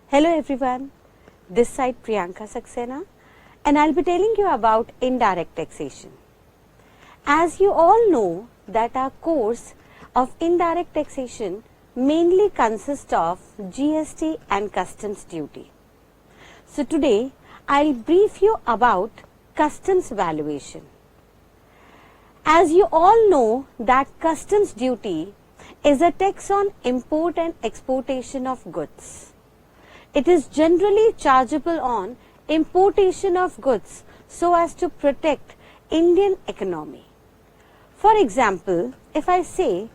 Hello everyone, this side Priyanka Saxena and I'll be telling you about indirect taxation. As you all know that our course of indirect taxation mainly consists of GST and customs duty. So today I'll brief you about customs valuation. As you all know that customs duty is a tax on import and exportation of goods. It is generally chargeable on importation of goods so as to protect Indian economy. For example, if I say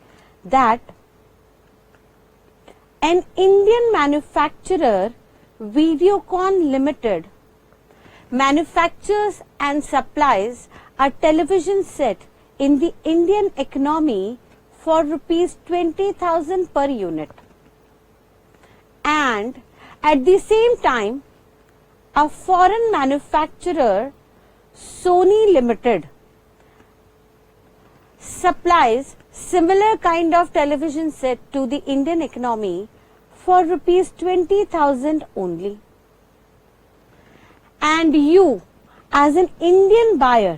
that an Indian manufacturer Videocon Limited manufactures and supplies a television set in the Indian economy for rupees 20,000 per unit, and at the same time a foreign manufacturer Sony Limited supplies similar kind of television set to the Indian economy for rupees 20,000 only, and you as an Indian buyer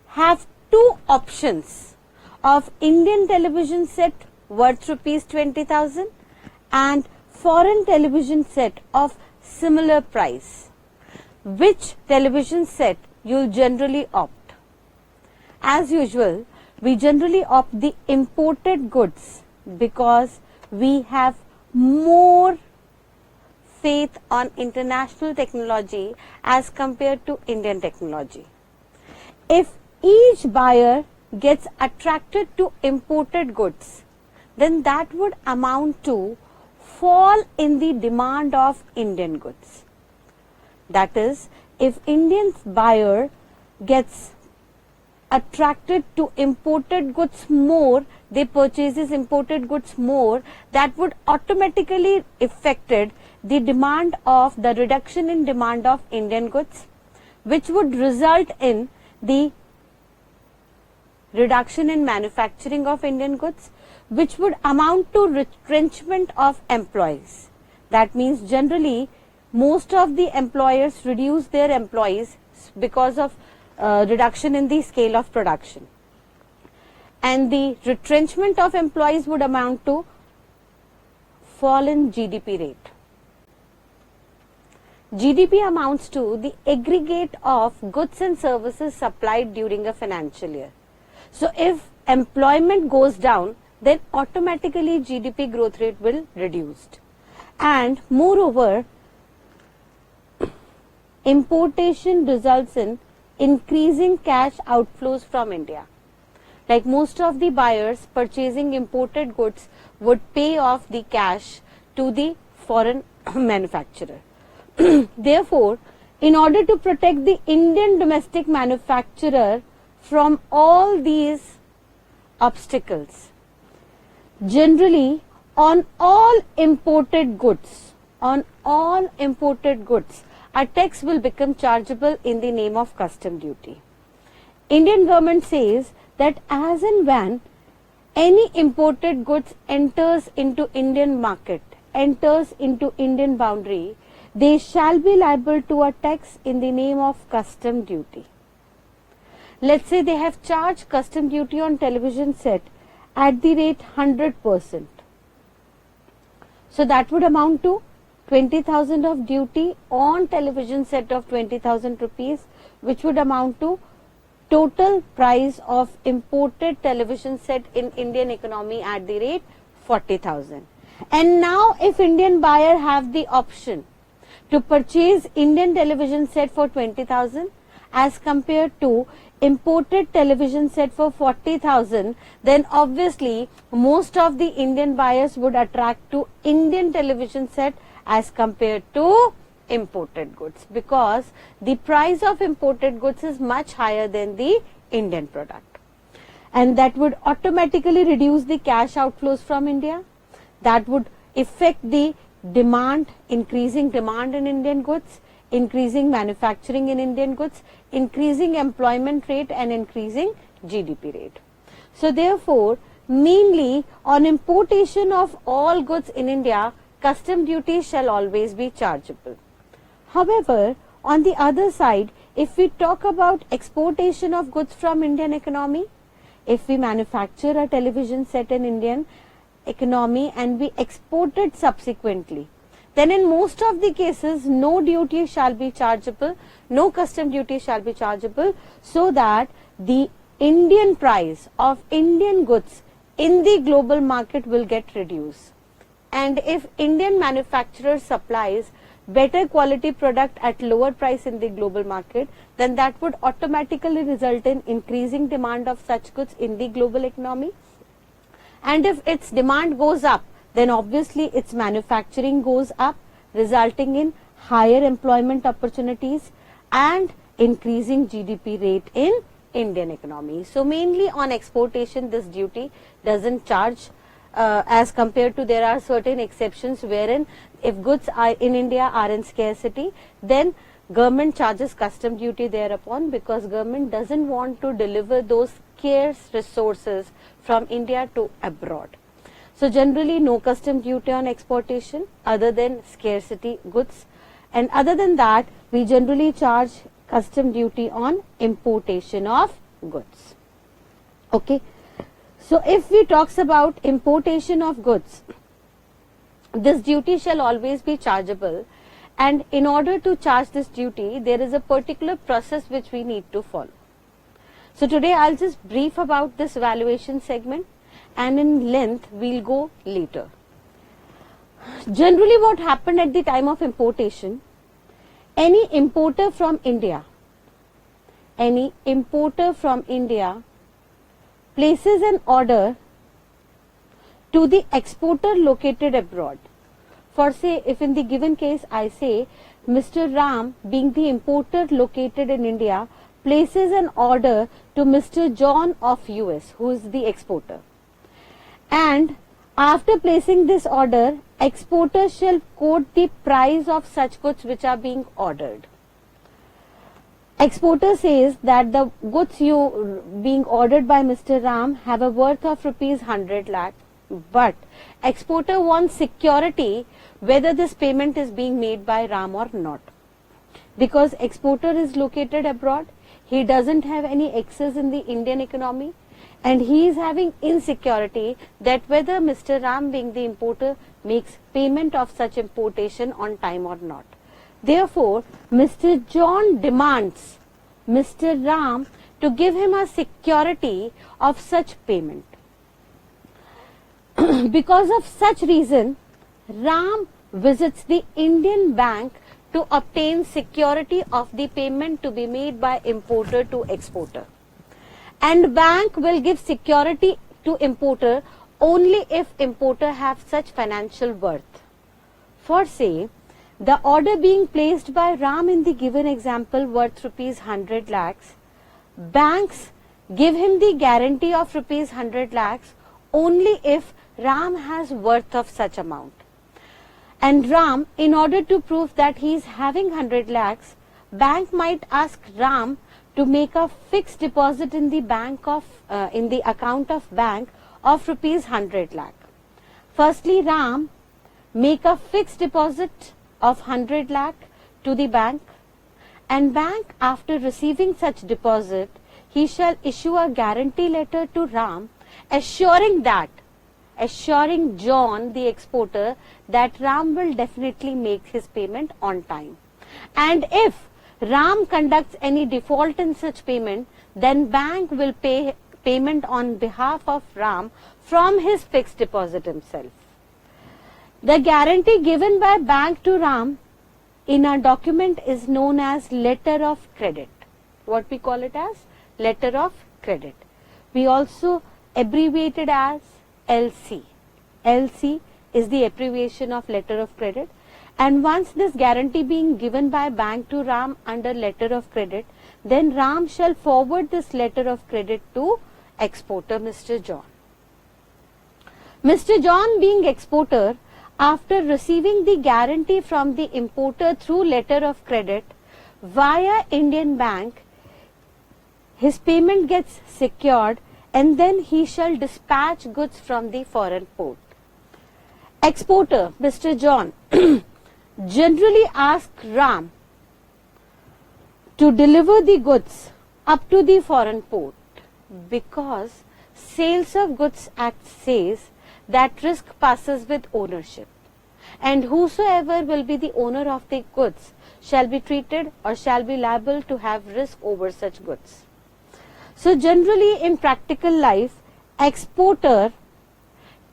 have two options of Indian television set worth rupees 20,000 and foreign television set of similar price. Which television set you'll generally opt? As usual, we generally opt the imported goods because we have more faith on international technology as compared to Indian technology. If each buyer gets attracted to imported goods, then that would amount to fall in the demand of Indian goods. That is, if Indian buyer gets attracted to imported goods more, they purchases imported goods more, that would automatically affected the demand of the reduction in demand of Indian goods, which would result in the reduction in manufacturing of Indian goods, which would amount to retrenchment of employees. That means generally most of the employers reduce their employees because of reduction in the scale of production, and the retrenchment of employees would amount to fall in GDP rate. GDP amounts to the aggregate of goods and services supplied during a financial year. So if employment goes down, then automatically GDP growth rate will reduce. And moreover, importation results in increasing cash outflows from India. Like most of the buyers purchasing imported goods would pay off the cash to the foreign manufacturer. Therefore, in order to protect the Indian domestic manufacturer from all these obstacles, generally on all imported goods, a tax will become chargeable in the name of custom duty. Indian government says that as and when any imported goods enters into Indian market, enters into Indian boundary, they shall be liable to a tax in the name of custom duty. Let's say they have charged custom duty on television set at the rate 100%. So that would amount to 20,000 of duty on television set of 20,000 rupees, which would amount to total price of imported television set in Indian economy at the rate 40,000. And now if Indian buyer have the option to purchase Indian television set for 20,000 as compared to imported television set for 40,000, then obviously most of the Indian buyers would attract to Indian television set as compared to imported goods, because the price of imported goods is much higher than the Indian product, and that would automatically reduce the cash outflows from India. That would affect the demand, increasing demand in Indian goods, increasing manufacturing in Indian goods, increasing employment rate and increasing GDP rate. So therefore, mainly on importation of all goods in India, custom duty shall always be chargeable. However, on the other side, if we talk about exportation of goods from Indian economy, if we manufacture a television set in Indian economy and we export it subsequently, then in most of the cases no duty shall be chargeable, no custom duty shall be chargeable, so that the Indian price of Indian goods in the global market will get reduced. And if Indian manufacturer supplies better quality product at lower price in the global market, then that would automatically result in increasing demand of such goods in the global economy. And if its demand goes up, then obviously its manufacturing goes up, resulting in higher employment opportunities and increasing GDP rate in Indian economy. So mainly on exportation, this duty doesn't charge, as compared to there are certain exceptions wherein if goods are in India are in scarcity, then government charges custom duty thereupon, because government doesn't want to deliver those scarce resources from India to abroad. So generally no custom duty on exportation other than scarcity goods, and other than that we generally charge custom duty on importation of goods. Okay. So if we talks about importation of goods, this duty shall always be chargeable, and in order to charge this duty there is a particular process which we need to follow. So today I'll just brief about this valuation segment, and in length we'll go later. Generally what happened at the time of importation, any importer from India places an order to the exporter located abroad. For say, if in the given case I say Mr. Ram, being the importer located in India, places an order to Mr. John of US, who is the exporter. And after placing this order, exporter shall quote the price of such goods which are being ordered. Exporter says that the goods being ordered by Mr. Ram have a worth of rupees 100 lakh, but exporter wants security whether this payment is being made by Ram or not. Because exporter is located abroad, he doesn't have any access in the Indian economy, and he is having insecurity that whether Mr. Ram, being the importer, makes payment of such importation on time or not. Therefore, Mr. John demands Mr. Ram to give him a security of such payment. Because of such reason, Ram visits the Indian bank to obtain security of the payment to be made by importer to exporter. And bank will give security to importer only if importer have such financial worth. For say, the order being placed by Ram in the given example worth rupees 100 lakhs, banks give him the guarantee of rupees 100 lakhs only if Ram has worth of such amount. And Ram, in order to prove that he is having 100 lakhs, bank might ask Ram to make a fixed deposit in the account of bank of rupees 100 lakh. Firstly, Ram make a fixed deposit of 100 lakh to the bank, and bank, after receiving such deposit, he shall issue a guarantee letter to Ram assuring John, the exporter, that Ram will definitely make his payment on time. And if Ram conducts any default in such payment, then bank will pay payment on behalf of Ram from his fixed deposit himself. The guarantee given by bank to Ram in a document is known as letter of credit. What we call it as? Letter of credit. We also abbreviate it as LC. LC is the abbreviation of letter of credit. And once this guarantee being given by bank to Ram under letter of credit, then Ram shall forward this letter of credit to exporter Mr. John. Mr. John, being exporter, after receiving the guarantee from the importer through letter of credit via Indian bank, his payment gets secured, and then he shall dispatch goods from the foreign port. Exporter, Mr. John, generally asks Ram to deliver the goods up to the foreign port because Sales of Goods Act says that risk passes with ownership, and whosoever will be the owner of the goods shall be treated or shall be liable to have risk over such goods. So generally in practical life, exporter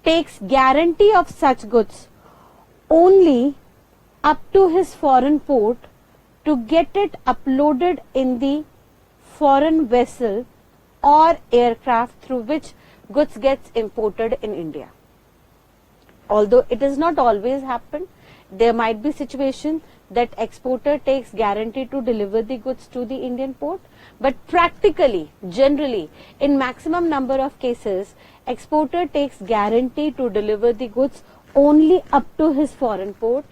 takes guarantee of such goods only up to his foreign port to get it uploaded in the foreign vessel or aircraft through which goods gets imported in India. Although it does not always happen, there might be situation that exporter takes guarantee to deliver the goods to the Indian port, but practically, generally, in maximum number of cases, exporter takes guarantee to deliver the goods only up to his foreign port,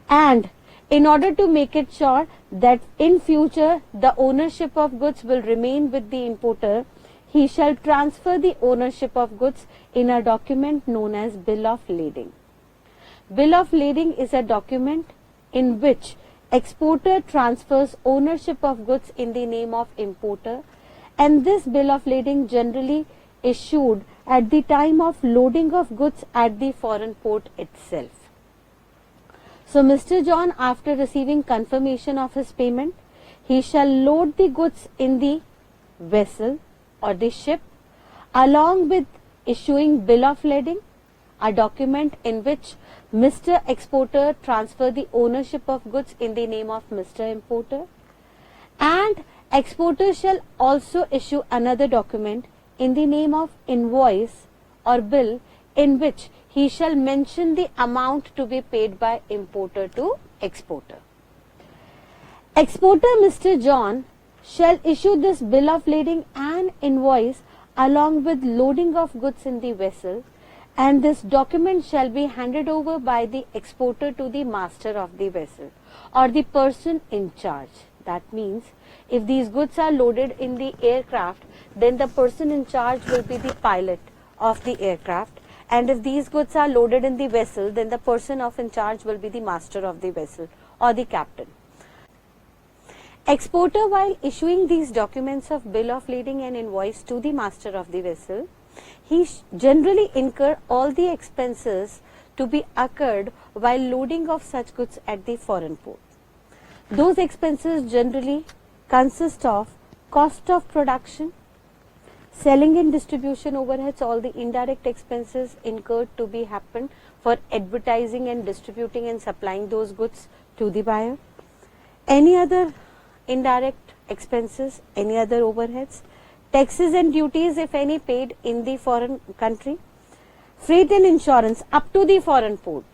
and in order to make it sure that in future the ownership of goods will remain with the importer, he shall transfer the ownership of goods in a document known as Bill of Lading. Bill of Lading is a document in which exporter transfers ownership of goods in the name of importer, and this Bill of Lading generally issued at the time of loading of goods at the foreign port itself. So Mr. John, after receiving confirmation of his payment, he shall load the goods in the vessel or the ship along with issuing Bill of Lading, a document in which Mr. Exporter transfer the ownership of goods in the name of Mr. Importer, and exporter shall also issue another document in the name of invoice or bill in which he shall mention the amount to be paid by importer to exporter. Exporter Mr. John shall issue this Bill of Lading and invoice along with loading of goods in the vessel, and this document shall be handed over by the exporter to the master of the vessel or the person in charge. That means if these goods are loaded in the aircraft, then the person in charge will be the pilot of the aircraft, and if these goods are loaded in the vessel, then the person of in charge will be the master of the vessel or the captain. Exporter, while issuing these documents of Bill of Lading and invoice to the master of the vessel, he generally incur all the expenses to be occurred while loading of such goods at the foreign port. Those expenses generally consist of cost of production, selling and distribution overheads, all the indirect expenses incurred to be happen for advertising and distributing and supplying those goods to the buyer, any other indirect expenses, any other overheads, taxes and duties if any paid in the foreign country, freight and insurance up to the foreign port.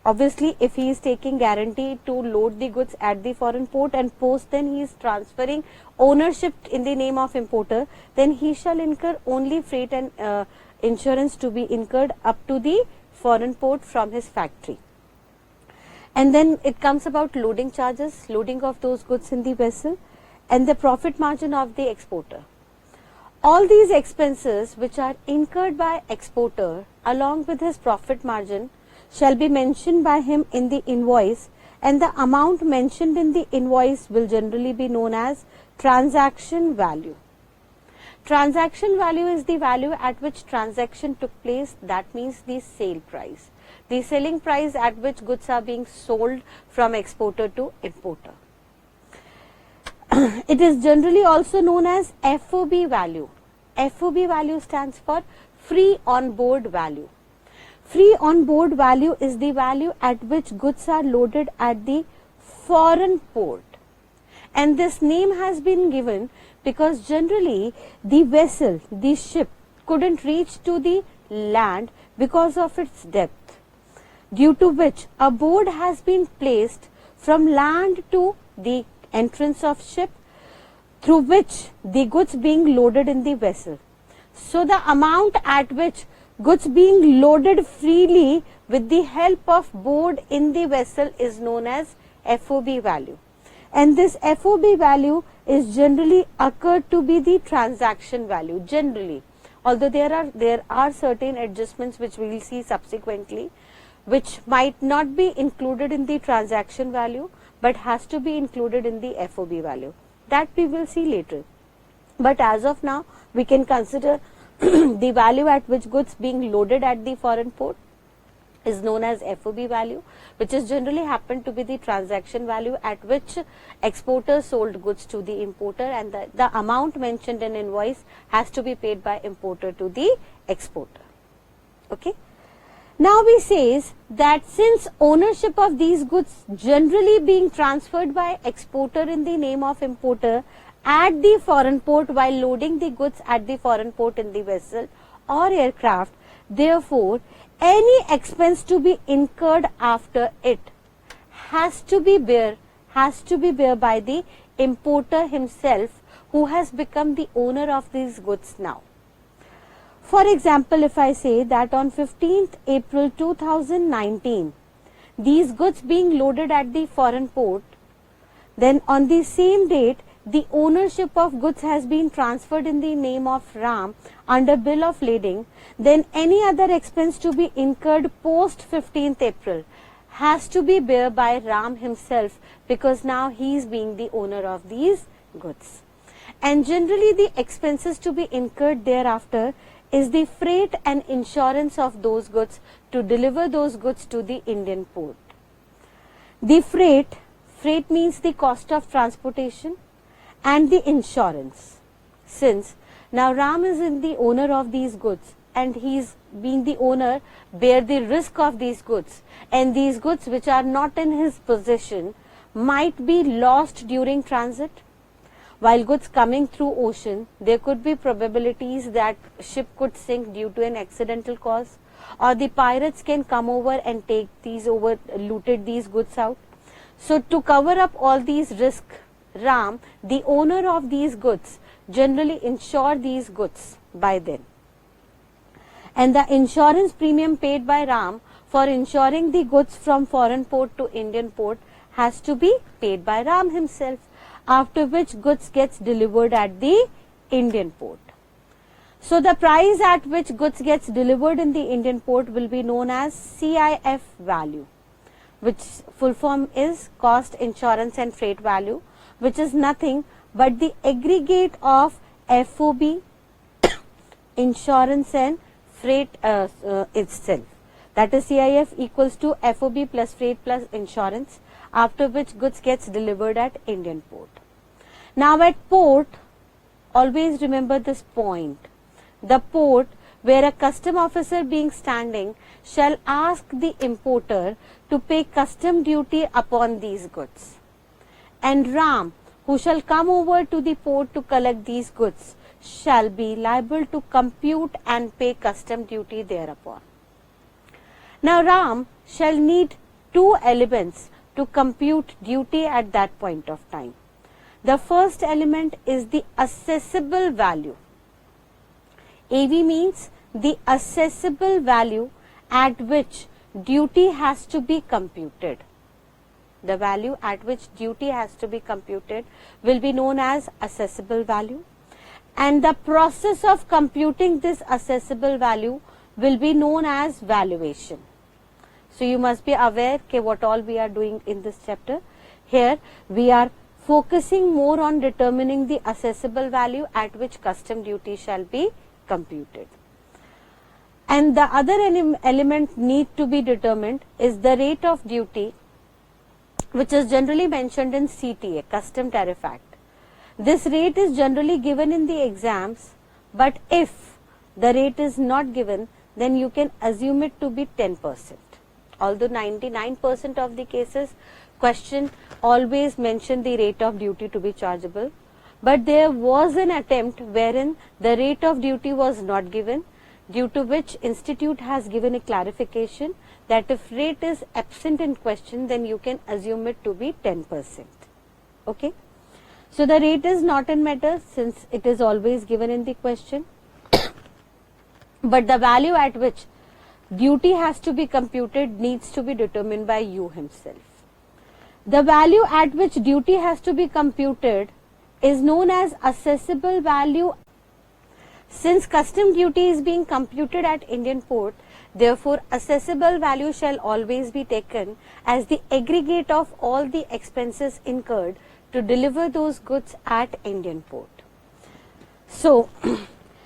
Obviously, if he is taking guarantee to load the goods at the foreign port and post then he is transferring ownership in the name of importer, then he shall incur only freight and insurance to be incurred up to the foreign port from his factory. And then it comes about loading charges, loading of those goods in the vessel, and the profit margin of the exporter. All these expenses which are incurred by exporter along with his profit margin shall be mentioned by him in the invoice, and the amount mentioned in the invoice will generally be known as transaction value. Transaction value is the value at which transaction took place, that means the sale price, the selling price at which goods are being sold from exporter to importer. It is generally also known as FOB value. FOB value stands for free on board value. Free on board value is the value at which goods are loaded at the foreign port, and this name has been given because generally the vessel, the ship couldn't reach to the land because of its depth, due to which a board has been placed from land to the entrance of ship through which the goods being loaded in the vessel. So the amount at which goods being loaded freely with the help of board in the vessel is known as FOB value, and this FOB value is generally occurred to be the transaction value generally, although there are certain adjustments which we will see subsequently, which might not be included in the transaction value but has to be included in the FOB value. That we will see later. But as of now, we can consider the value at which goods being loaded at the foreign port is known as FOB value, which is generally happen to be the transaction value at which exporter sold goods to the importer, and the amount mentioned in invoice has to be paid by importer to the exporter. Okay. Now we says that since ownership of these goods generally being transferred by exporter in the name of importer at the foreign port while loading the goods at the foreign port in the vessel or aircraft, therefore any expense to be incurred after it has to be bear by the importer himself, who has become the owner of these goods now. For example, if I say that on 15th April 2019, these goods being loaded at the foreign port, then on the same date, the ownership of goods has been transferred in the name of RAM under bill of lading, then any other expense to be incurred post 15th April has to be bear by RAM himself, because now he is being the owner of these goods. And generally the expenses to be incurred thereafter is the freight and insurance of those goods to deliver those goods to the Indian port. The freight means the cost of transportation, and the insurance. Since now Ram is in the owner of these goods and he is being the owner, bear the risk of these goods, and these goods which are not in his possession might be lost during transit. While goods coming through ocean, there could be probabilities that ship could sink due to an accidental cause, or the pirates can come over and take looted these goods out. So to cover up all these risks, Ram, the owner of these goods, generally insure these goods by then. And the insurance premium paid by Ram for insuring the goods from foreign port to Indian port has to be paid by Ram himself, after which goods gets delivered at the Indian port. So the price at which goods gets delivered in the Indian port will be known as CIF value, which full form is cost, insurance and freight value, which is nothing but the aggregate of FOB, insurance and freight itself. That is CIF equals to FOB plus freight plus insurance, after which goods gets delivered at Indian port. Now at port, always remember this point. The port where a custom officer being standing shall ask the importer to pay custom duty upon these goods. And Ram, who shall come over to the port to collect these goods, shall be liable to compute and pay custom duty thereupon. Now Ram shall need two elements to compute duty at that point of time. The first element is the assessable value. AV means the assessable value at which duty has to be computed. The value at which duty has to be computed will be known as assessable value, and the process of computing this assessable value will be known as valuation. So you must be aware that what all we are doing in this chapter. Here we are focusing more on determining the assessable value at which custom duty shall be computed. And the other element need to be determined is the rate of duty, which is generally mentioned in CTA, Custom Tariff Act. This rate is generally given in the exams, but if the rate is not given, then you can assume it to be 10%. Although 99% of the cases, question always mention the rate of duty to be chargeable, but there was an attempt wherein the rate of duty was not given, due to which institute has given a clarification that if rate is absent in question, then you can assume it to be 10%. Okay. So the rate is not in matter since it is always given in the question, but the value at which duty has to be computed needs to be determined by you himself. The value at which duty has to be computed is known as assessable value. Since custom duty is being computed at Indian port, Therefore, assessable value shall always be taken as the aggregate of all the expenses incurred to deliver those goods at Indian port. So,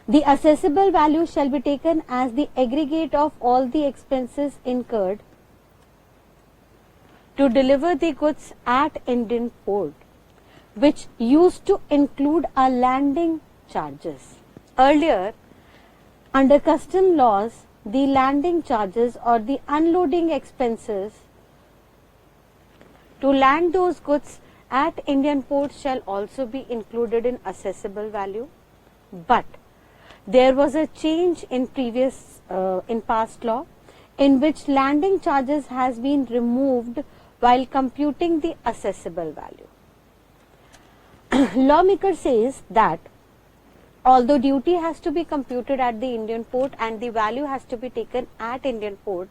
the assessable value shall be taken as the aggregate of all the expenses incurred to deliver the goods at Indian port, which used to include a landing charges. Earlier, under custom laws, the landing charges or the unloading expenses to land those goods at Indian ports shall also be included in assessable value. But there was a change in past law in which landing charges has been removed while computing the assessable value. Lawmaker says that although duty has to be computed at the Indian port and the value has to be taken at Indian port,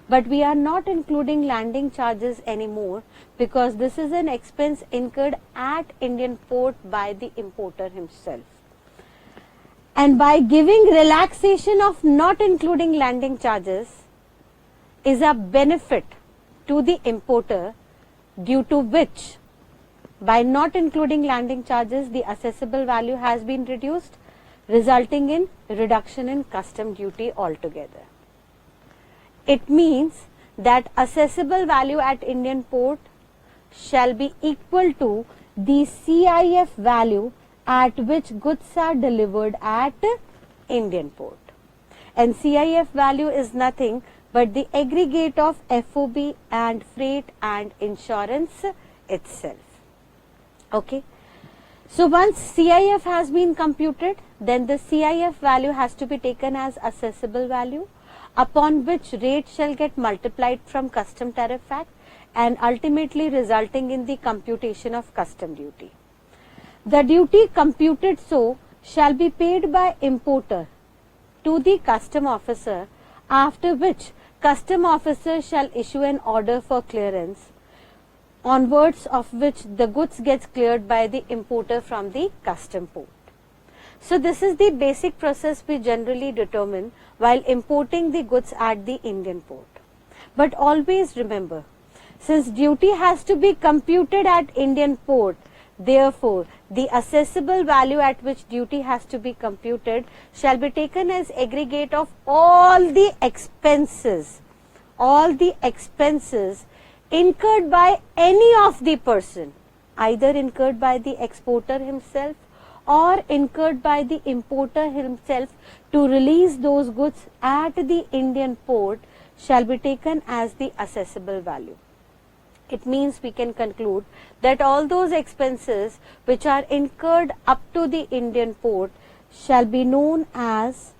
but we are not including landing charges anymore because this is an expense incurred at Indian port by the importer himself. And by giving relaxation of not including landing charges is a benefit to the importer, due to which by not including landing charges, the assessable value has been reduced, resulting in reduction in custom duty altogether. It means that assessable value at Indian port shall be equal to the CIF value at which goods are delivered at Indian port. And CIF value is nothing but the aggregate of FOB and freight and insurance itself. Okay. So once CIF has been computed, then the CIF value has to be taken as assessable value, upon which rate shall get multiplied from custom tariff act and ultimately resulting in the computation of custom duty. The duty computed so shall be paid by importer to the custom officer, after which custom officer shall issue an order for clearance, onwards of which the goods gets cleared by the importer from the custom port. So this is the basic process we generally determine while importing the goods at the Indian port. But always remember, since duty has to be computed at Indian port, therefore the assessable value at which duty has to be computed shall be taken as aggregate of all the expenses incurred by any of the person, either incurred by the exporter himself or incurred by the importer himself to release those goods at the Indian port, shall be taken as the assessable value. It means we can conclude that all those expenses which are incurred up to the Indian port shall be known as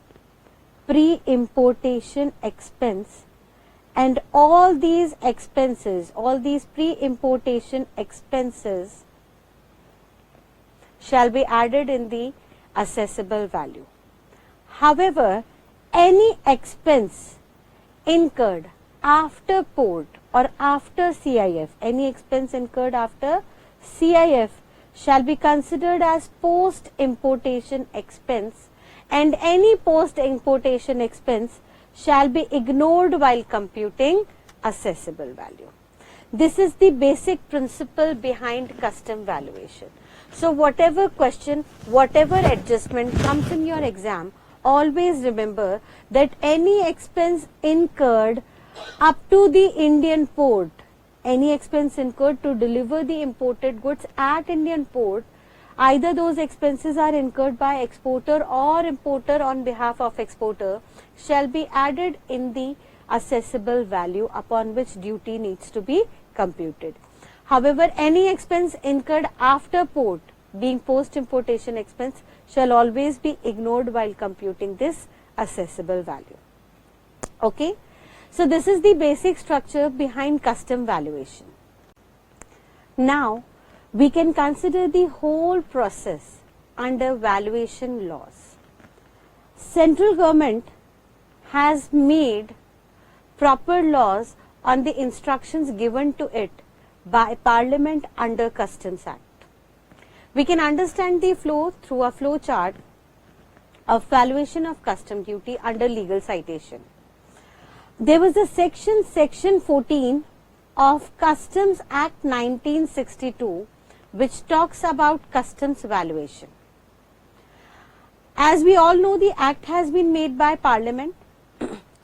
pre-importation expense, and all these pre-importation expenses shall be added in the assessable value. However, any expense incurred after port or after CIF, any expense incurred after CIF shall be considered as post-importation expense, and any post-importation expense shall be ignored while computing assessable value. This is the basic principle behind custom valuation. So whatever question, whatever adjustment comes in your exam, always remember that any expense incurred up to the Indian port, any expense incurred to deliver the imported goods at Indian port, either those expenses are incurred by exporter or importer on behalf of exporter, shall be added in the assessable value upon which duty needs to be computed. However, any expense incurred after port, being post-importation expense, shall always be ignored while computing this assessable value. Okay. So this is the basic structure behind custom valuation. Now, we can consider the whole process under valuation laws. Central government has made proper laws on the instructions given to it by Parliament under Customs Act. We can understand the flow through a flow chart of valuation of custom duty under legal citation. there was a section 14 of Customs Act 1962 which talks about customs valuation. As we all know, the act has been made by Parliament.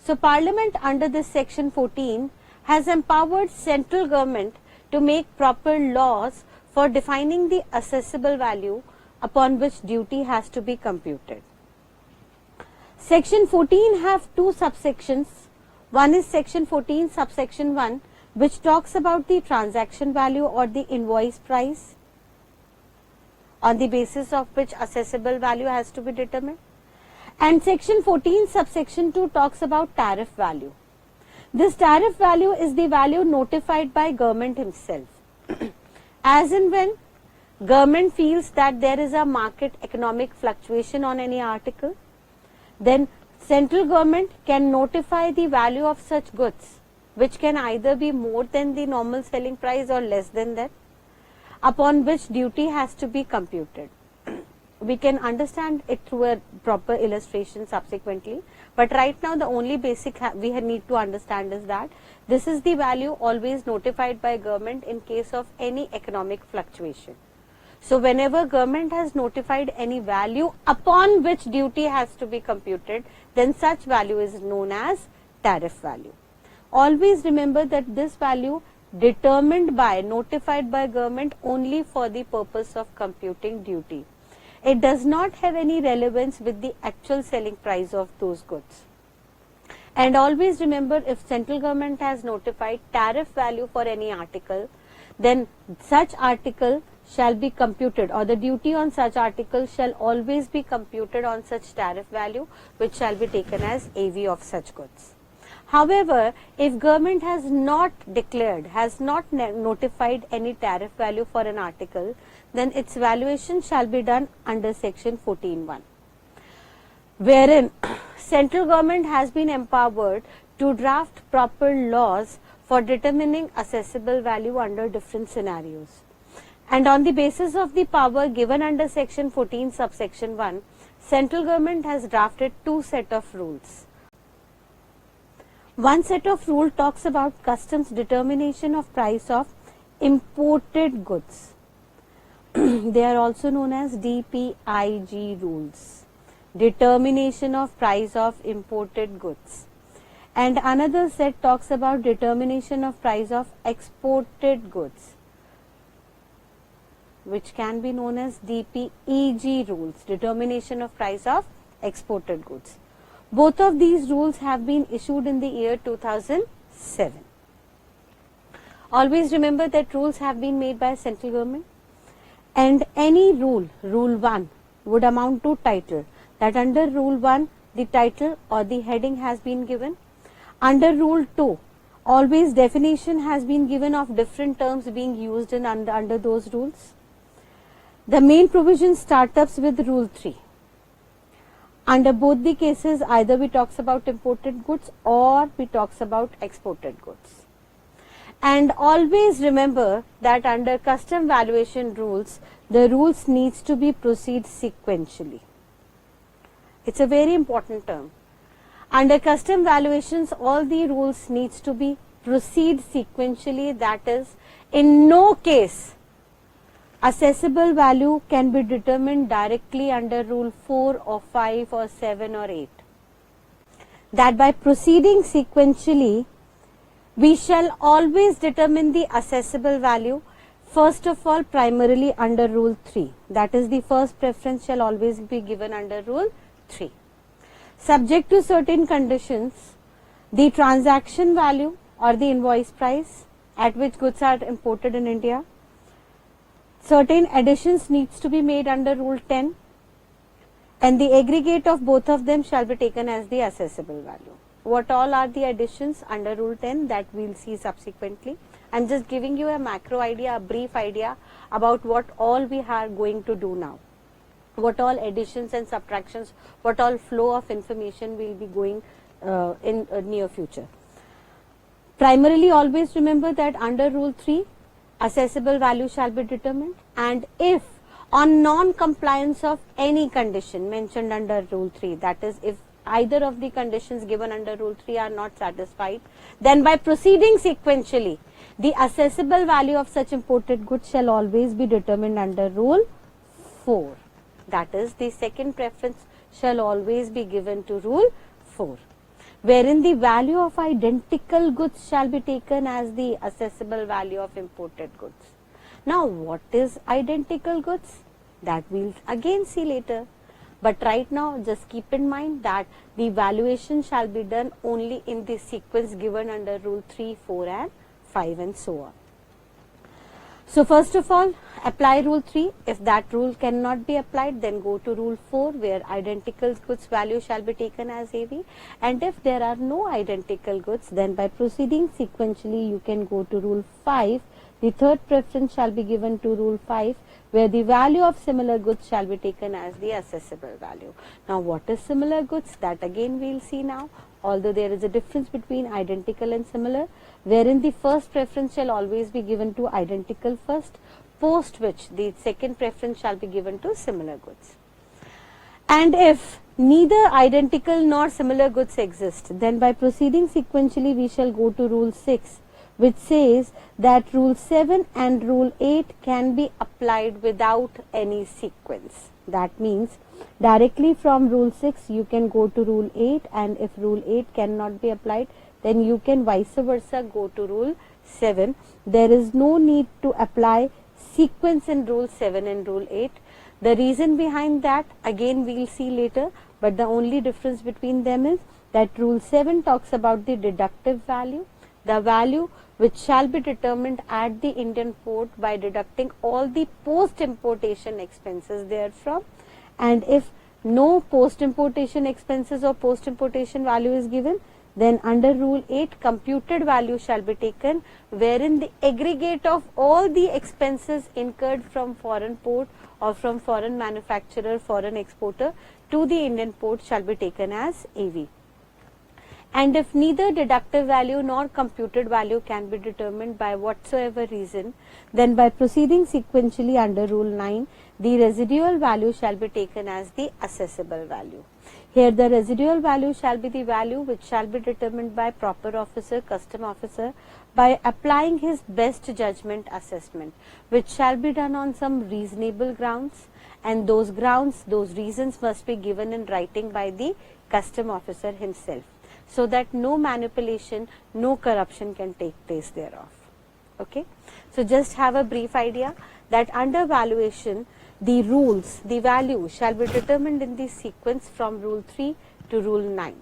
So Parliament under this section 14 has empowered central government to make proper laws for defining the assessable value upon which duty has to be computed. Section 14 have two subsections. One is section 14 subsection 1, which talks about the transaction value or the invoice price, on the basis of which assessable value has to be determined. And section 14 subsection 2 talks about tariff value. This tariff value is the value notified by government himself. As and when government feels that there is a market economic fluctuation on any article, then central government can notify the value of such goods, which can either be more than the normal selling price or less than that, upon which duty has to be computed. We can understand it through a proper illustration subsequently, but right now the only basic we need to understand is that this is the value always notified by government in case of any economic fluctuation. So whenever government has notified any value upon which duty has to be computed, then such value is known as tariff value. Always remember that this value determined by, notified by government only for the purpose of computing duty. It does not have any relevance with the actual selling price of those goods. And always remember, if central government has notified tariff value for any article, then such article shall be computed, or the duty on such article shall always be computed on such tariff value, which shall be taken as AV of such goods. However, if government has not declared, has not notified any tariff value for an article, then its valuation shall be done under section 14(1), wherein central government has been empowered to draft proper laws for determining assessable value under different scenarios. And on the basis of the power given under section 14 subsection 1, central government has drafted two set of rules. One set of rule talks about customs determination of price of imported goods. They are also known as DPIG rules, determination of price of imported goods. And another set talks about determination of price of exported goods, which can be known as DPEG rules, determination of price of exported goods. Both of these rules have been issued in the year 2007. Always remember that rules have been made by central government, and any rule, rule 1, would amount to title. That under rule 1, the title or the heading has been given. Under rule 2, always definition has been given of different terms being used in under those rules. The main provision starts with rule 3. Under both the cases, either we talks about imported goods or we talks about exported goods. And always remember that under custom valuation rules, the rules needs to be proceed sequentially. It's a very important term. Under custom valuations, all the rules needs to be proceed sequentially. That is, in no case assessable value can be determined directly under rule 4 or 5 or 7 or 8. That by proceeding sequentially, we shall always determine the assessable value, first of all primarily under rule 3. That is, the first preference shall always be given under rule 3. Subject to certain conditions, the transaction value or the invoice price at which goods are imported in India, certain additions needs to be made under rule 10, and the aggregate of both of them shall be taken as the assessable value. What all are the additions under rule 10, that we will see subsequently. I am just giving you a macro idea, a brief idea about what all we are going to do now. What all additions and subtractions, what all flow of information will be going in near future. Primarily, always remember that under rule 3, assessable value shall be determined, and if on non-compliance of any condition mentioned under rule 3, that is, if either of the conditions given under Rule 3 are not satisfied, then by proceeding sequentially, the assessable value of such imported goods shall always be determined under Rule 4. That is, the second preference shall always be given to Rule 4, wherein the value of identical goods shall be taken as the assessable value of imported goods. Now, what is identical goods? That we'll again see later. But right now, just keep in mind that the valuation shall be done only in the sequence given under Rule 3, 4 and 5 and so on. So, first of all, apply Rule 3. If that rule cannot be applied, then go to Rule 4, where identical goods value shall be taken as AV. And if there are no identical goods, then by proceeding sequentially, you can go to Rule 5. The third preference shall be given to Rule 5, where the value of similar goods shall be taken as the assessable value. Now, what is similar goods? That again we will see now, although there is a difference between identical and similar, wherein the first preference shall always be given to identical first, post which the second preference shall be given to similar goods. And if neither identical nor similar goods exist, then by proceeding sequentially we shall go to Rule 6, which says that Rule 7 and Rule 8 can be applied without any sequence. That means directly from Rule 6 you can go to Rule 8, and if Rule 8 cannot be applied, then you can vice versa go to Rule 7. There is no need to apply sequence in Rule 7 and Rule 8. The reason behind that again we will see later, but the only difference between them is that Rule 7 talks about the deductive value, the value which shall be determined at the Indian port by deducting all the post-importation expenses therefrom, and if no post-importation expenses or post-importation value is given, then under Rule 8 computed value shall be taken, wherein the aggregate of all the expenses incurred from foreign port or from foreign manufacturer, foreign exporter to the Indian port shall be taken as AV. And if neither deductive value nor computed value can be determined by whatsoever reason, then by proceeding sequentially under Rule 9, the residual value shall be taken as the assessable value. Here the residual value shall be the value which shall be determined by proper officer, custom officer, by applying his best judgment assessment, which shall be done on some reasonable grounds, and those grounds, those reasons must be given in writing by the custom officer himself, so that no manipulation, no corruption can take place thereof. Okay. So, just have a brief idea that under valuation, the rules, the value shall be determined in the sequence from Rule 3 to Rule 9,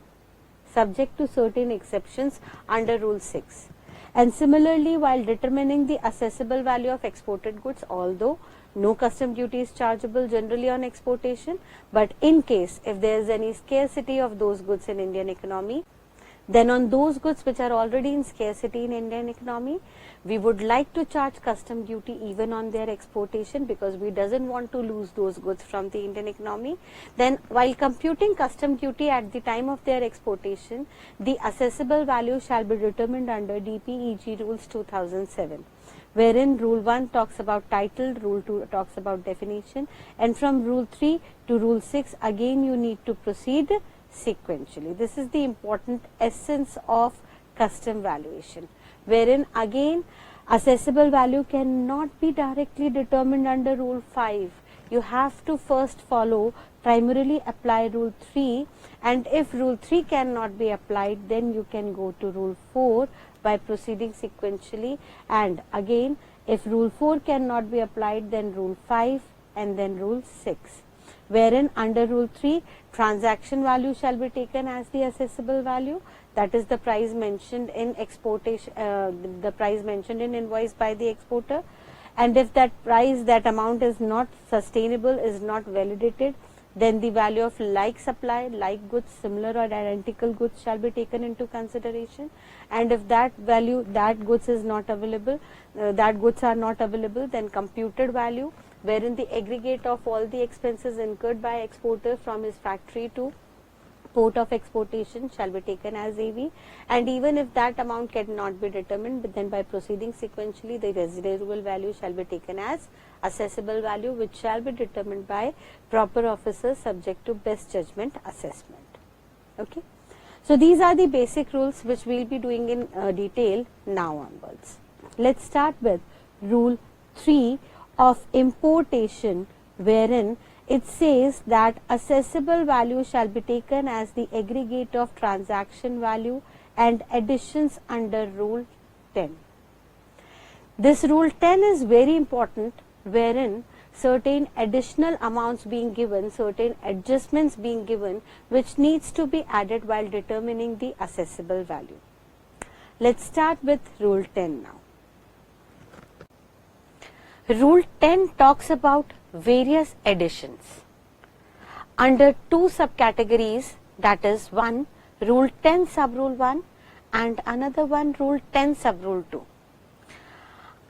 subject to certain exceptions under Rule 6. And similarly, while determining the assessable value of exported goods, although no custom duty is chargeable generally on exportation, but in case if there is any scarcity of those goods in Indian economy, then on those goods which are already in scarcity in Indian economy, we would like to charge custom duty even on their exportation, because we doesn't want to lose those goods from the Indian economy. Then while computing custom duty at the time of their exportation, the assessable value shall be determined under DPEG Rules 2007. Wherein Rule 1 talks about title, Rule 2 talks about definition, and from Rule 3 to Rule 6 again you need to proceed sequentially. This is the important essence of custom valuation, wherein again assessable value cannot be directly determined under Rule 5. You have to first follow, primarily apply Rule 3, and if Rule 3 cannot be applied, then you can go to Rule 4 by proceeding sequentially, and again if Rule 4 cannot be applied, then Rule 5 and then Rule 6. Wherein under Rule 3, transaction value shall be taken as the assessable value, that is the price mentioned in exportation, the price mentioned in invoice by the exporter, and if that price, that amount is not sustainable, is not validated, then the value of like supply, like goods, similar or identical goods shall be taken into consideration, and if that value, that goods is not available, that goods are not available, then computed value, wherein the aggregate of all the expenses incurred by exporter from his factory to port of exportation shall be taken as AV, and even if that amount cannot be determined, but then by proceeding sequentially, the residual value shall be taken as assessable value, which shall be determined by proper officer subject to best judgment assessment. Okay. So these are the basic rules which we'll be doing in detail now onwards. Let's start with rule 3 of importation, wherein it says that assessable value shall be taken as the aggregate of transaction value and additions under rule 10. This rule 10 is very important, wherein certain additional amounts being given, certain adjustments being given, which needs to be added while determining the assessable value. Let's start with rule 10 now. Rule 10 talks about various additions under two subcategories, that is one rule 10 sub rule 1 and another one rule 10 sub rule 2.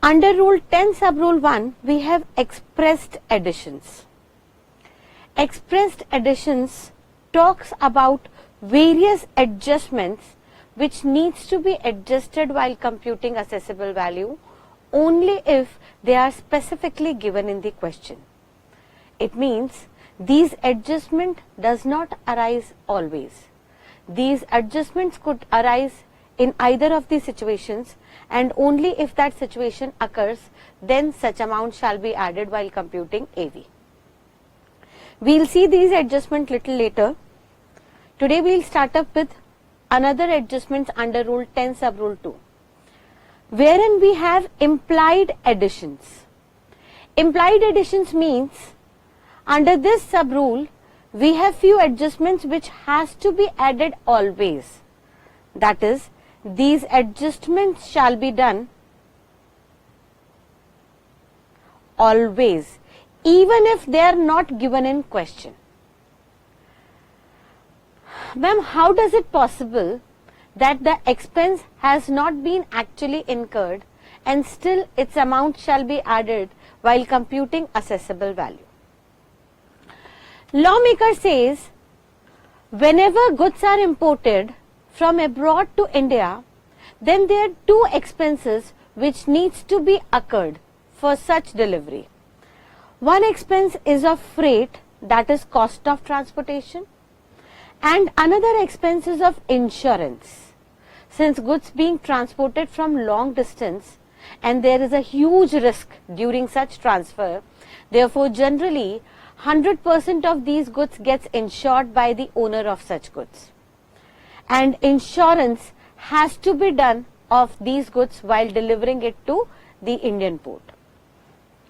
Under rule 10 sub rule 1 we have expressed additions. Expressed additions talks about various adjustments which needs to be adjusted while computing assessable value only if they are specifically given in the question. It means these adjustment does not arise always. These adjustments could arise in either of these situations, and only if that situation occurs, then such amount shall be added while computing AV. We'll see these adjustments little later. Today we'll start up with another adjustments under rule 10 sub rule 2, wherein we have implied additions. Implied additions means under this sub rule we have few adjustments which has to be added always. That is, these adjustments shall be done always, even if they are not given in question. Ma'am, how does it possible that the expense has not been actually incurred and still its amount shall be added while computing assessable value? Lawmaker says whenever goods are imported from abroad to India, then there are two expenses which needs to be occurred for such delivery. One expense is of freight, that is cost of transportation, and another expense is of insurance. Since goods being transported from long distance and there is a huge risk during such transfer, therefore generally 100% of these goods gets insured by the owner of such goods. And insurance has to be done of these goods while delivering it to the Indian port.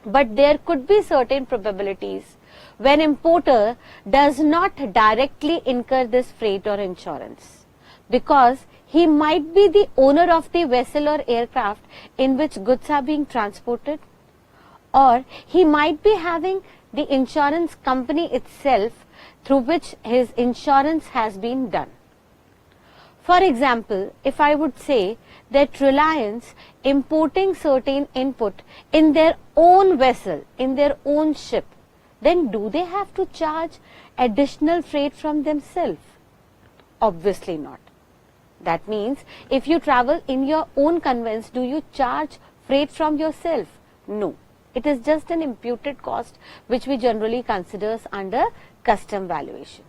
But there could be certain probabilities when importer does not directly incur this freight or insurance, because he might be the owner of the vessel or aircraft in which goods are being transported, or he might be having the insurance company itself through which his insurance has been done. For example, if I would say that Reliance importing certain input in their own vessel, in their own ship, then do they have to charge additional freight from themselves? Obviously not. That means if you travel in your own conveyance, do you charge freight from yourself? No. It is just an imputed cost which we generally consider under custom valuation.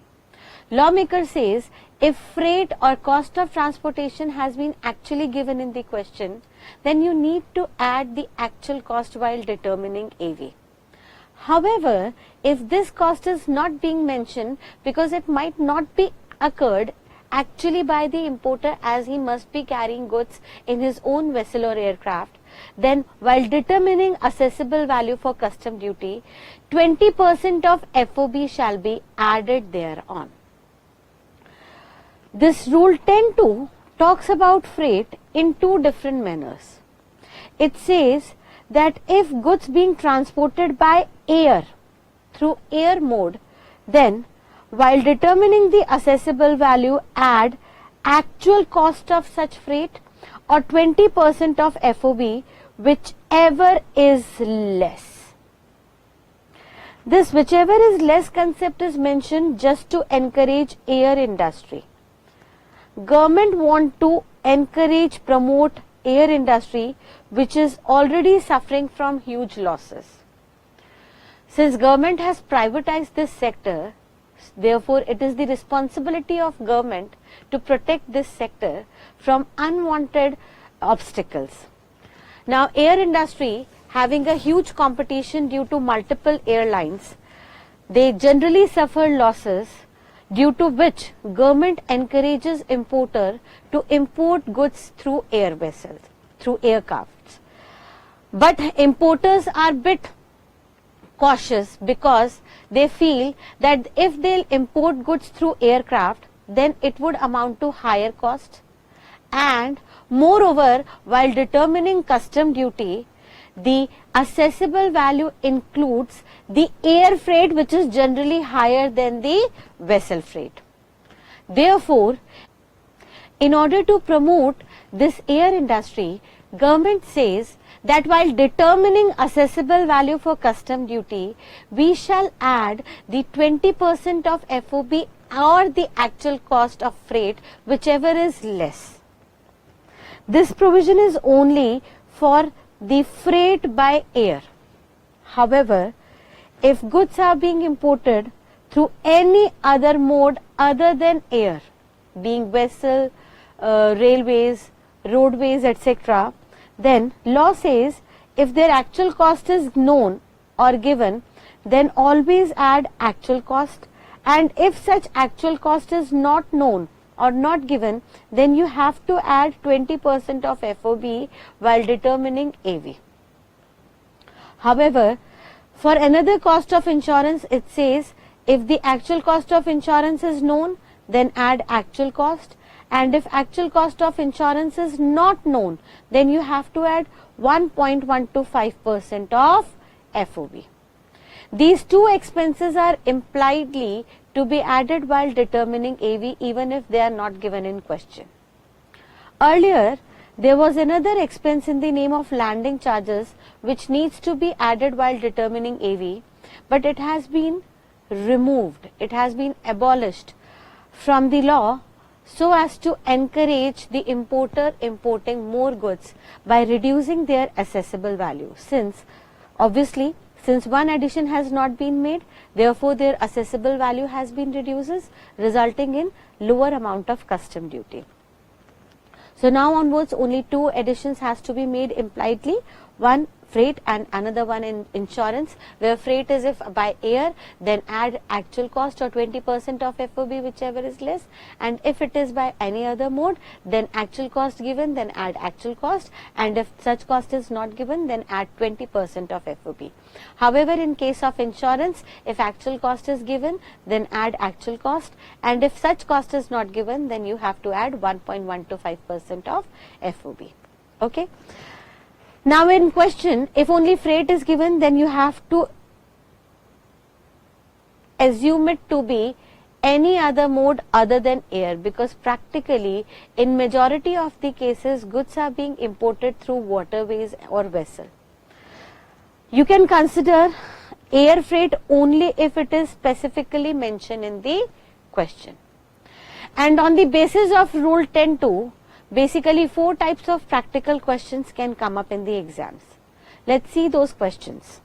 Lawmaker says if freight or cost of transportation has been actually given in the question, then you need to add the actual cost while determining AV. However, if this cost is not being mentioned because it might not be occurred actually by the importer, as he must be carrying goods in his own vessel or aircraft, then while determining assessable value for custom duty, 20% of FOB shall be added thereon. This rule 10(2) talks about freight in two different manners. It says that if goods being transported by air, through air mode, then while determining the assessable value, add actual cost of such freight or 20% of FOB, whichever is less. This whichever is less concept is mentioned just to encourage air industry. Government want to encourage, promote air industry which is already suffering from huge losses. Since government has privatized this sector, Therefore, it is the responsibility of government to protect this sector from unwanted obstacles. Now, air industry having a huge competition due to multiple airlines, they generally suffer losses, due to which government encourages importer to import goods through air vessels, through aircrafts. But importers are bit cautious because they feel that if they'll import goods through aircraft, then it would amount to higher cost. And moreover, while determining custom duty, the assessable value includes the air freight, which is generally higher than the vessel freight. Therefore, in order to promote this air industry, government says that while determining assessable value for custom duty, we shall add the 20% of FOB or the actual cost of freight, whichever is less. This provision is only for the freight by air. However, if goods are being imported through any other mode other than air, being vessel, railways, roadways, etc., then law says if their actual cost is known or given, then always add actual cost, and if such actual cost is not known or not given, then you have to add 20% of FOB while determining AV. However, for another cost of insurance, it says if the actual cost of insurance is known, then add actual cost, and if actual cost of insurance is not known, then you have to add 1.125% of FOB. These two expenses are impliedly to be added while determining AV, even if they are not given in question. Earlier, there was another expense in the name of landing charges which needs to be added while determining AV, but it has been removed, it has been abolished from the law so as to encourage the importer importing more goods by reducing their assessable value. Since one addition has not been made, therefore their assessable value has been reduced, resulting in lower amount of custom duty. So now onwards only two additions has to be made impliedly, one freight and another one in insurance, where freight is if by air, then add actual cost or 20% of FOB, whichever is less, and if it is by any other mode, then actual cost given, then add actual cost, and if such cost is not given, then add 20% of FOB. However, in case of insurance, if actual cost is given, then add actual cost, and if such cost is not given, then you have to add 1.125% of FOB. Okay. Now in question, if only freight is given, then you have to assume it to be any other mode other than air, because practically in majority of the cases goods are being imported through waterways or vessel. You can consider air freight only if it is specifically mentioned in the question. And on the basis of Rule 10(2), basically 4 types of practical questions can come up in the exams. Let's see those questions.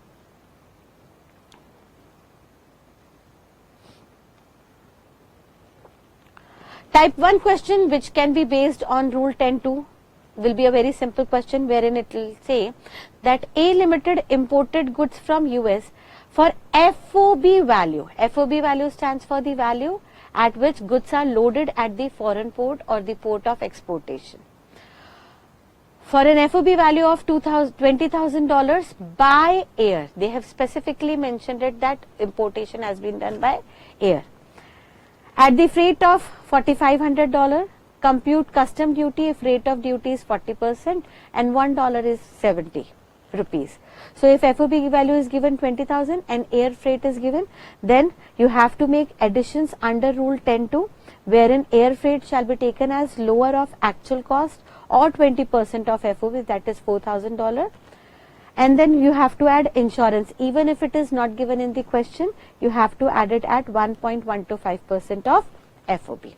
Type 1 question, which can be based on Rule 10(2), will be a very simple question wherein it will say that A Limited imported goods from US for FOB value. FOB value stands for the value at which goods are loaded at the foreign port or the port of exportation. For an FOB value of $20,000 by air, they have specifically mentioned it that importation has been done by air. At the freight of $4,500, compute custom duty if rate of duty is 40% and $1 is 70 rupees. So if FOB value is given 20,000 and air freight is given, then you have to make additions under Rule 10(2), wherein air freight shall be taken as lower of actual cost or 20% of FOB, that is $4,000. And then you have to add insurance. Even if it is not given in the question, you have to add it at 1.125% of FOB,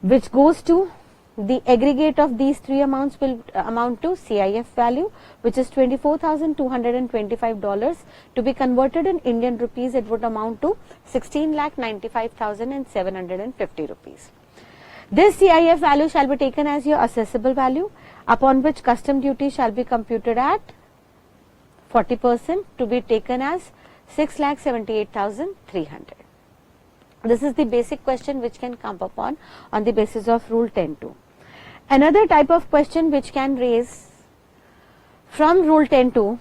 which goes to the aggregate of these three amounts will amount to CIF value, which is $24,225. To be converted in Indian rupees, it would amount to 16,95,750 rupees. This CIF value shall be taken as your assessable value, upon which custom duty shall be computed at 40%, to be taken as 6,78,300. This is the basic question which can come upon on the basis of Rule 10.2. Another type of question which can raise from Rule 10.2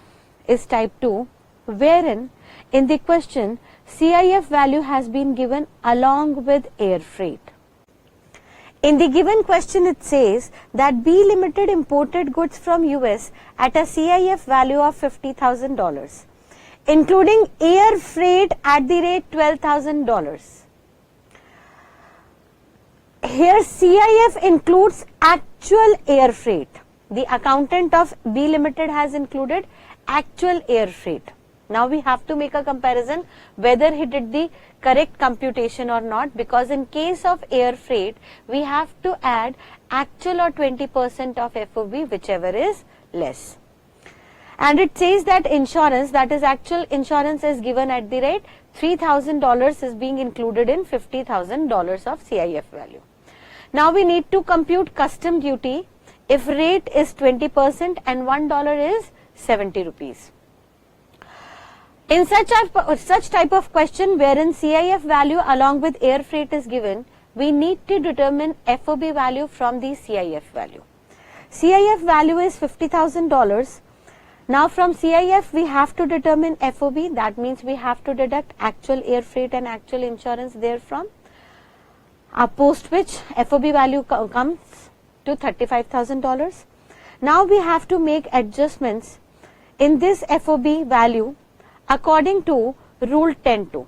is type 2, wherein in the question CIF value has been given along with air freight. In the given question, it says that B Limited imported goods from US at a CIF value of $50,000, including air freight at the rate $12,000. Here CIF includes actual air freight. The accountant of B Limited has included actual air freight. Now we have to make a comparison whether he did the correct computation or not, because in case of air freight we have to add actual or 20% of FOB, whichever is less. And it says that insurance, that is actual insurance, is given at the rate $3,000 is being included in $50,000 of CIF value. Now we need to compute custom duty if rate is 20% and $1 is 70 rupees. In such type of question wherein CIF value along with air freight is given, we need to determine FOB value from the CIF value. CIF value is $50,000. Now from CIF we have to determine FOB, that means we have to deduct actual air freight and actual insurance therefrom, post which FOB value comes to $35,000. Now we have to make adjustments in this FOB value according to Rule 10.2.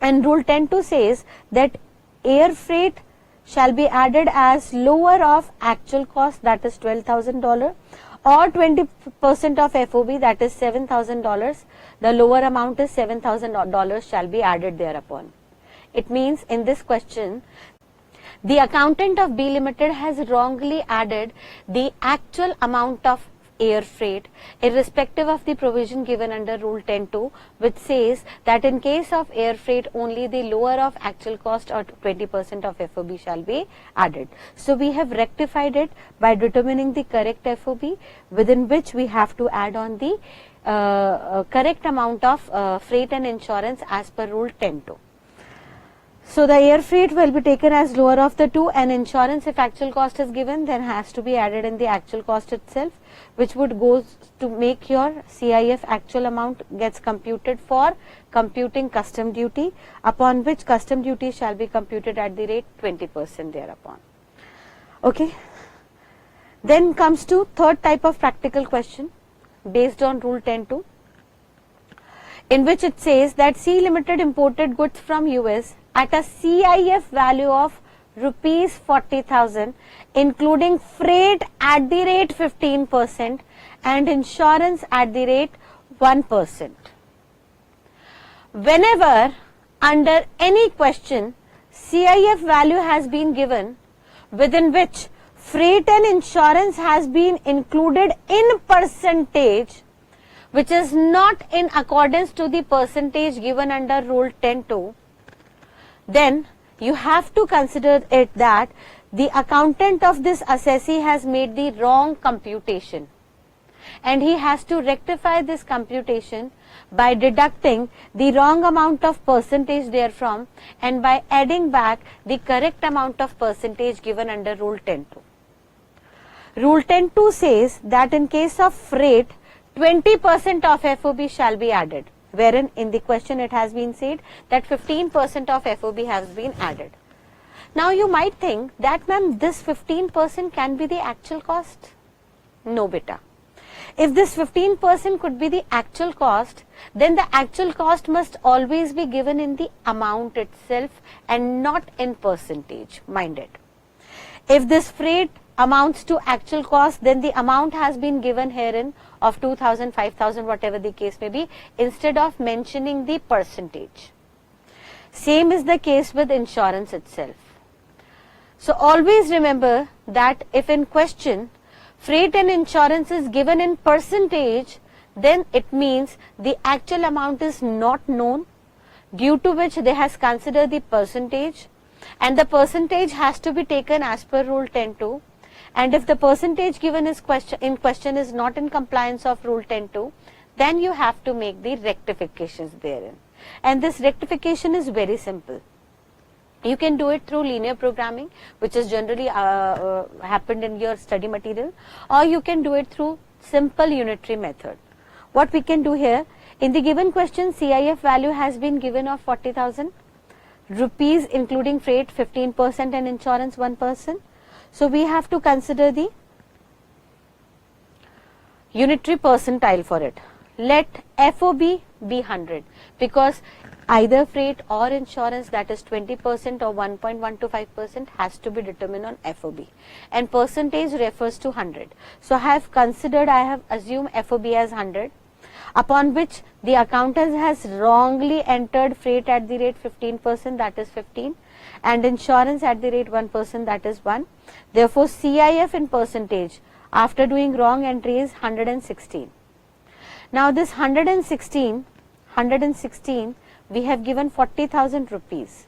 And Rule 10.2 says that air freight shall be added as lower of actual cost, that is $12,000, or 20% of FOB, that is $7,000. The lower amount is $7,000 shall be added thereupon. It means in this question, the accountant of B Limited has wrongly added the actual amount of air freight irrespective of the provision given under Rule 10.2, which says that in case of air freight only the lower of actual cost or 20% of FOB shall be added. So we have rectified it by determining the correct FOB, within which we have to add on the correct amount of freight and insurance as per Rule 10.2. So the air freight will be taken as lower of the two, and insurance, if actual cost is given, then has to be added in the actual cost itself, which would go to make your CIF actual amount gets computed for computing custom duty, upon which custom duty shall be computed at the rate 20% thereupon. Okay. Then comes to third type of practical question based on Rule 10.2, in which it says that C Limited imported goods from US at a CIF value of rupees 40,000, including freight at the rate 15% and insurance at the rate 1%. Whenever under any question CIF value has been given within which freight and insurance has been included in percentage, which is not in accordance to the percentage given under Rule 10.2, then you have to consider it that the accountant of this assessee has made the wrong computation, and he has to rectify this computation by deducting the wrong amount of percentage therefrom and by adding back the correct amount of percentage given under Rule 10.2. Rule 10.2 says that in case of freight, 20% of FOB shall be added, wherein in the question it has been said that 15% of FOB has been added. Now you might think that, ma'am, this 15% can be the actual cost. No, beta. If this 15% could be the actual cost, then the actual cost must always be given in the amount itself and not in percentage. Mind it. If this freight amounts to actual cost, then the amount has been given herein of 2,000, 5,000, whatever the case may be, instead of mentioning the percentage. Same is the case with insurance itself. So always remember that if in question freight and insurance is given in percentage, then it means the actual amount is not known, due to which they has considered the percentage, and the percentage has to be taken as per rule 10.2. And if the percentage given is in question is not in compliance of rule 10.2, then you have to make the rectifications therein. And this rectification is very simple. You can do it through linear programming, which is generally happened in your study material, or you can do it through simple unitary method. What we can do here, in the given question, CIF value has been given of 40,000 rupees, including freight 15% and insurance 1%. So we have to consider the unitary percentile for it. Let FOB be 100, because either freight or insurance, that is 20% or 1.125%, has to be determined on FOB, and percentage refers to 100. So I have assumed FOB as 100, upon which the accountant has wrongly entered freight at the rate 15%, that is 15, and insurance at the rate 1%, that is 1. Therefore, CIF in percentage after doing wrong entry is 116. Now this 116, we have given 40,000 rupees.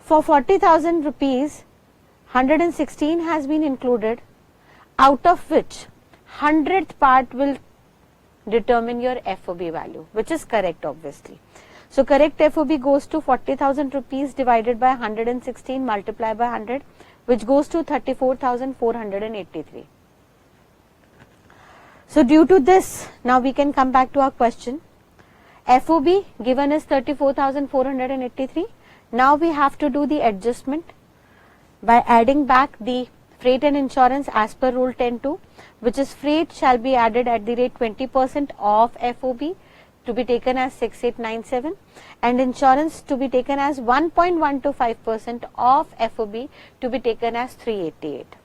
For 40,000 rupees, 116 has been included, out of which 100th part will determine your FOB value, which is correct obviously. So correct FOB goes to 40,000 rupees divided by 116 multiplied by 100, which goes to 34,483. So due to this, now we can come back to our question. FOB given is 34,483. Now we have to do the adjustment by adding back the freight and insurance as per rule 10.2, which is freight shall be added at the rate 20% of FOB to be taken as 6897, and insurance to be taken as 1.125% of FOB to be taken as 388,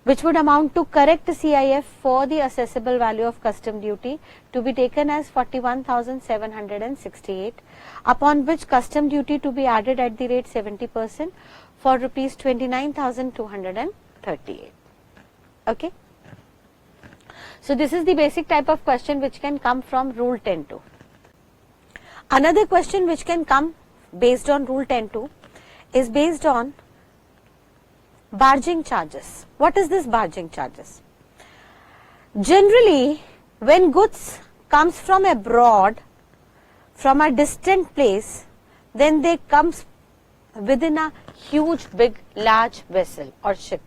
which would amount to correct CIF for the assessable value of custom duty to be taken as 41,768, upon which custom duty to be added at the rate 70% for rupees 29,238. Okay. So this is the basic type of question which can come from rule 10.2. Another question which can come based on rule 10.2 is based on barging charges. What is this barging charges? Generally, when goods comes from abroad, from a distant place, then they comes within a huge, big, large vessel or ship.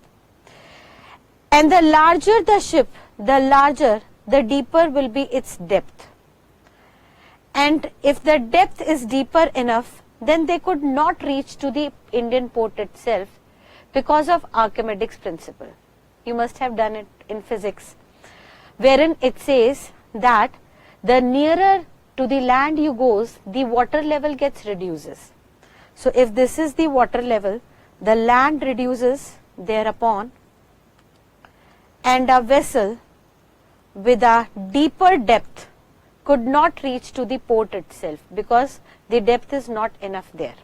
And the larger the ship, the deeper will be its depth. And if the depth is deeper enough, then they could not reach to the Indian port itself because of Archimedes' principle. You must have done it in physics, wherein it says that the nearer to the land you goes, the water level gets reduces. So if this is the water level, the land reduces thereupon, and a vessel with a deeper depth could not reach to the port itself because the depth is not enough there.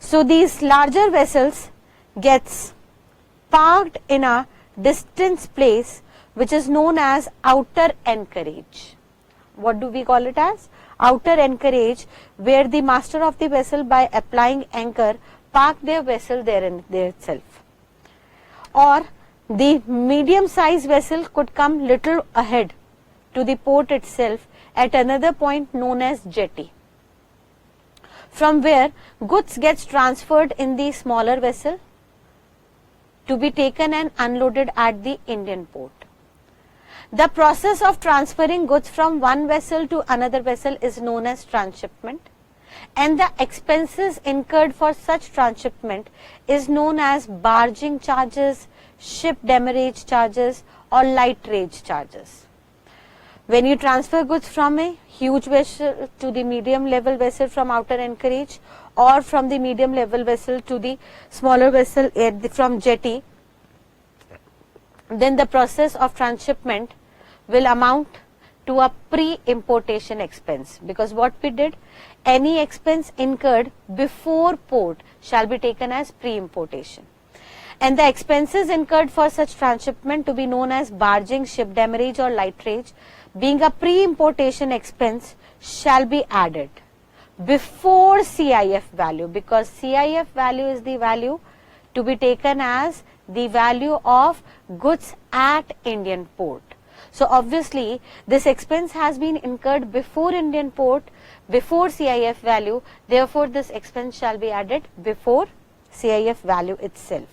So these larger vessels gets parked in a distant place which is known as outer anchorage. What do we call it as? Outer anchorage, where the master of the vessel, by applying anchor, park their vessel there in there itself. Or the medium sized vessel could come little ahead to the port itself at another point known as jetty, from where goods gets transferred in the smaller vessel to be taken and unloaded at the Indian port. The process of transferring goods from one vessel to another vessel is known as transshipment, and the expenses incurred for such transshipment is known as barging charges, ship demurrage charges, or light rage charges. When you transfer goods from a huge vessel to the medium level vessel from outer anchorage, or from the medium level vessel to the smaller vessel from jetty, then the process of transshipment will amount to a pre-importation expense, because what we did, any expense incurred before port shall be taken as pre-importation, and the expenses incurred for such transshipment to be known as barging, ship demurrage or lighterage, being a pre-importation expense, shall be added before CIF value, because CIF value is the value to be taken as the value of goods at Indian port. So obviously this expense has been incurred before Indian port, before CIF value, therefore this expense shall be added before CIF value itself.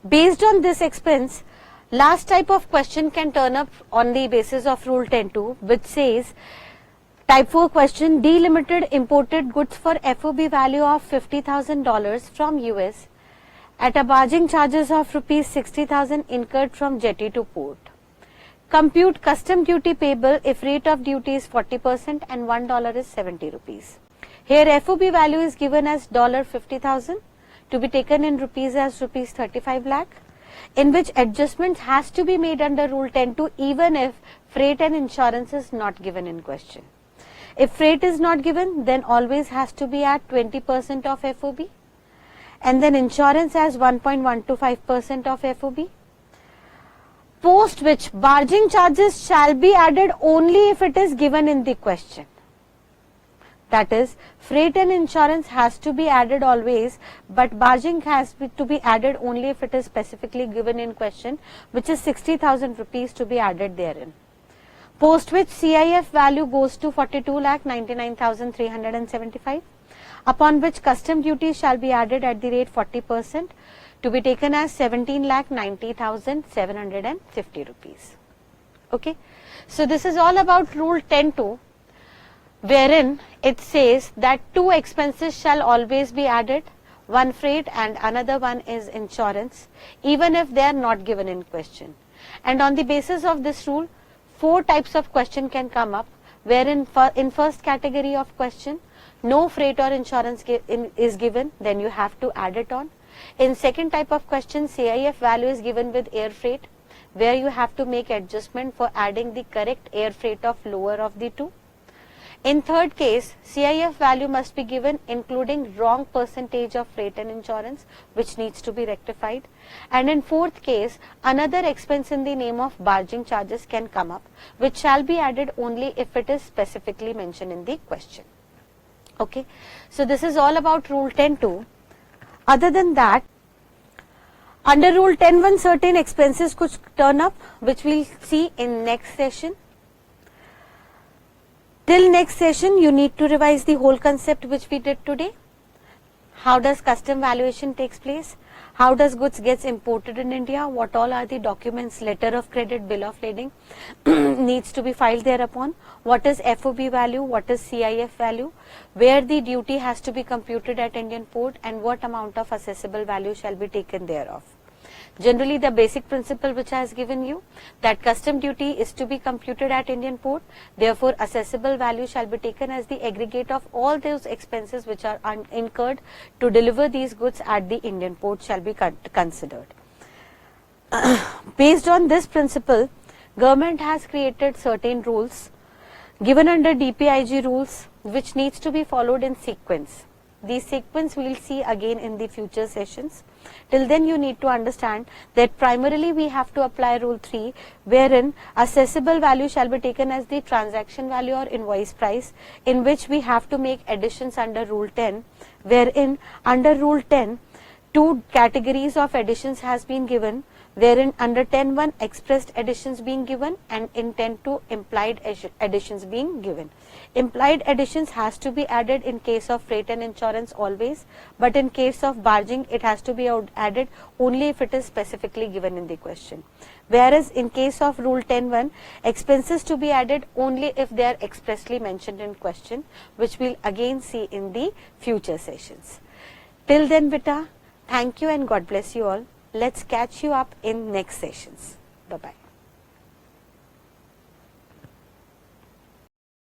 Based on this expense, last type of question can turn up on the basis of Rule 10.2, which says, type 4 question, delimited imported goods for FOB value of $50,000 from US at a barging charges of rupees 60,000 incurred from jetty to port. Compute custom duty payable if rate of duty is 40% and $1 is 70 rupees. Here FOB value is given as $50,000 to be taken in rupees as rupees 35 lakh, in which adjustment has to be made under Rule 10.2 even if freight and insurance is not given in question. If freight is not given, then always has to be at 20% of FOB, and then insurance as 1.125% of FOB. Post which barging charges shall be added only if it is given in the question. That is, freight and insurance has to be added always, but barging has to be added only if it is specifically given in question, which is 60,000 rupees to be added therein. Post which CIF value goes to 42,99,375, upon which custom duty shall be added at the rate 40% to be taken as 17,90,750 rupees. Okay, so this is all about Rule 10.2, wherein it says that two expenses shall always be added, one freight and another one is insurance, even if they are not given in question. And on the basis of this rule, four types of question can come up, wherein in first category of question, no freight or insurance is given, then you have to add it on. In second type of question, CIF value is given with air freight, where you have to make adjustment for adding the correct air freight of lower of the two. In third case, CIF value must be given including wrong percentage of freight and insurance, which needs to be rectified. And in fourth case, another expense in the name of barging charges can come up, which shall be added only if it is specifically mentioned in the question. Okay, so this is all about Rule 10.2. Other than that, under Rule 10.1, certain expenses could turn up, which we'll see in next session. Till next session, you need to revise the whole concept which we did today. How does custom valuation takes place? How does goods gets imported in India? What all are the documents, letter of credit, bill of lading needs to be filed thereupon? What is FOB value? What is CIF value? Where the duty has to be computed at Indian port, and what amount of assessable value shall be taken thereof? Generally, the basic principle which I has given you, that custom duty is to be computed at Indian port, therefore assessable value shall be taken as the aggregate of all those expenses which are incurred to deliver these goods at the Indian port shall be considered. Based on this principle, government has created certain rules given under DPIG rules, which needs to be followed in sequence. These sequence we will see again in the future sessions. Till then, you need to understand that primarily we have to apply Rule 3, wherein assessable value shall be taken as the transaction value or invoice price, in which we have to make additions under Rule 10, wherein under Rule 10, two categories of additions has been given, wherein under 10.1 expressed additions being given and in 10.2 implied additions being given. Implied additions has to be added in case of freight and insurance always, but in case of barging it has to be added only if it is specifically given in the question. Whereas in case of Rule 10.1, expenses to be added only if they are expressly mentioned in question, which we'll again see in the future sessions. Till then, beta, thank you and God bless you all. Let's catch you up in next sessions. Bye-bye.